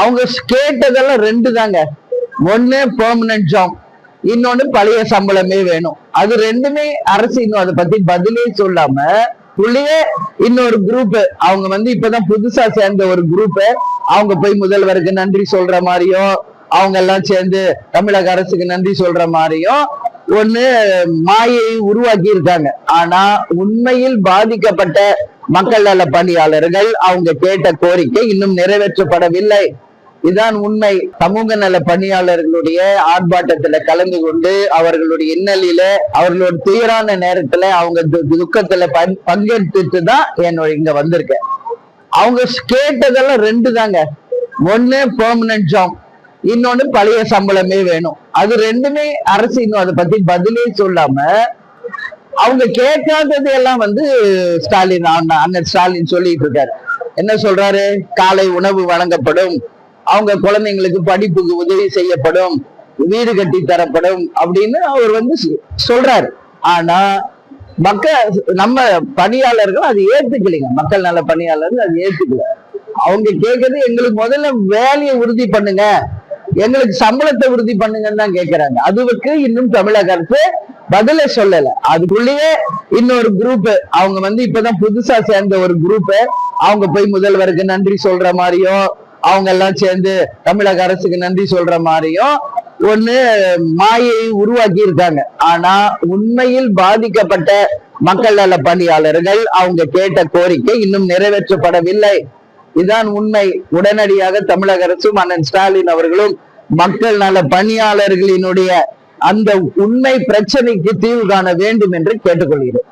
அவங்க கேட்டதெல்லாம் ரெண்டு தாங்க. ஒண்ணு பெர்மனன்ட் ஜாப், இன்னொன்னு பழைய சம்பளமே வேணும். அது ரெண்டுமே அரசு இன்னும் அதை பத்தி பதிலே சொல்லாம உள்ளே இன்னொரு குரூப், அவங்க இப்பதான் புதுசா சேர்ந்த ஒரு குரூப், அவங்க போய் முதல்வருக்கு நன்றி சொல்ற மாதிரியும் அவங்க எல்லாம் சேர்ந்து தமிழக அரசுக்கு நன்றி சொல்ற மாதிரியும் ஒண்ணு மாயை உருவாக்கி இருக்காங்க. ஆனா உண்மையில் பாதிக்கப்பட்ட மக்கள் நல பணியாளர்கள் அவங்க கேட்ட கோரிக்கை இன்னும் நிறைவேற்றப்படவில்லை. இதுதான் உண்மை. சமூக நல பணியாளர்களுடைய ஆர்ப்பாட்டத்துல கலந்து கொண்டு அவர்களுடைய இன்னலில அவர்களோட துயரான நேரத்துல அவங்க துக்கத்துல பங்கெடுத்துட்டு தான் என்னோட இங்க வந்திருக்கேன். அவங்க கேட்டதெல்லாம் ரெண்டு தாங்க. ஒண்ணு பெர்மனன்ட் ஜாப், இன்னொன்னு பழைய சம்பளமே வேணும். அது ரெண்டுமே அரசு இன்னும் அதை பத்தி பதிலே சொல்லாம அவங்க கேட்காதது எல்லாம் ஸ்டாலின் அண்ணன் ஸ்டாலின் சொல்லிட்டு இருக்காரு. என்ன சொல்றாரு? காலை உணவு வழங்கப்படும், அவங்க குழந்தைங்களுக்கு படிப்புக்கு உதவி செய்யப்படும், வீடு கட்டி தரப்படும் அப்படின்னு அவர் சொல்றாரு. ஆனா நம்ம பணியாளர்கள் அது ஏத்துக்கலைங்க. மக்கள் நல பணியாளர்கள் அது ஏத்துக்கல. அவங்க கேட்கறது எங்களுக்கு முதல்ல வேலையை உறுதி பண்ணுங்க, எங்களுக்கு சம்பளத்தை உறுதி பண்ணுங்கன்னு தான் கேட்கிறாங்க. அதுக்கு இன்னும் தமிழக அரசு பதில சொல்லல. அதுக்குள்ளேயே இன்னொரு குரூப், அவங்க இப்பதான் புதுசா சேர்ந்த ஒரு குரூப், அவங்க போய் முதல்வருக்கு நன்றி சொல்ற மாதிரியும் அவங்க எல்லாம் சேர்ந்து தமிழக அரசுக்கு நன்றி சொல்ற மாதிரியும் ஒண்ணு மாயை உருவாக்கி இருக்காங்க. ஆனா உண்மையில் பாதிக்கப்பட்ட மக்கள் நல பணியாளர்கள் அவங்க கேட்ட கோரிக்கை இன்னும் நிறைவேற்றப்படவில்லை. இதுதான் உண்மை. உடனடியாக தமிழக அரசும் அண்ணன் ஸ்டாலின் அவர்களும் மக்கள் நல பணியாளர்களினுடைய அந்த உண்மை பிரச்சனைக்கு தீர்வு காண வேண்டும் என்று கேட்டுக்கொள்கிறேன்.